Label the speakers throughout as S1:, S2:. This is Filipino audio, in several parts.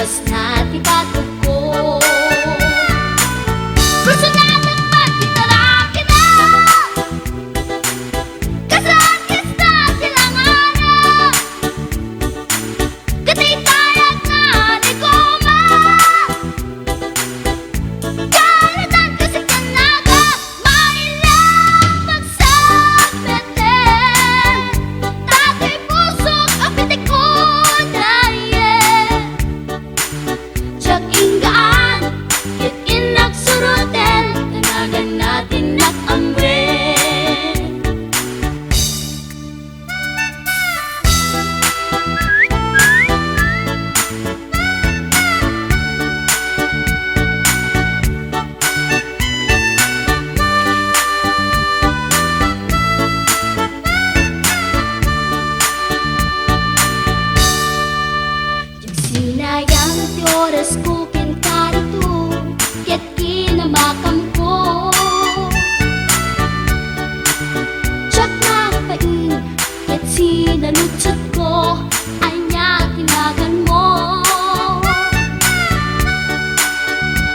S1: Bas na ti patog ko. Gusto natin magkitaraki na kasakit na silanganan. Katitayag na ni Goma kalitan kasi kanaga mailang magsabeten. Tatay pusok apitik ko na Tiyak inggaan, kit inagsuruten, tanagan natin nakamre. Tiyak sinayang ti oras ko kinkarito, ket kinamakam ko. Tiyak nagpain, ket sinalutsot ko, anya tinagan mo.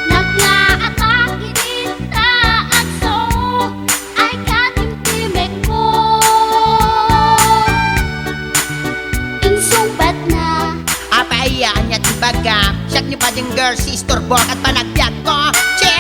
S1: Naglaatake dinta agso, ay katimtimek ko. Insumpat na
S2: Apayaan niya tibaga. Siyak niyo pa din girl, sister, bok at panagbiag ko. Che!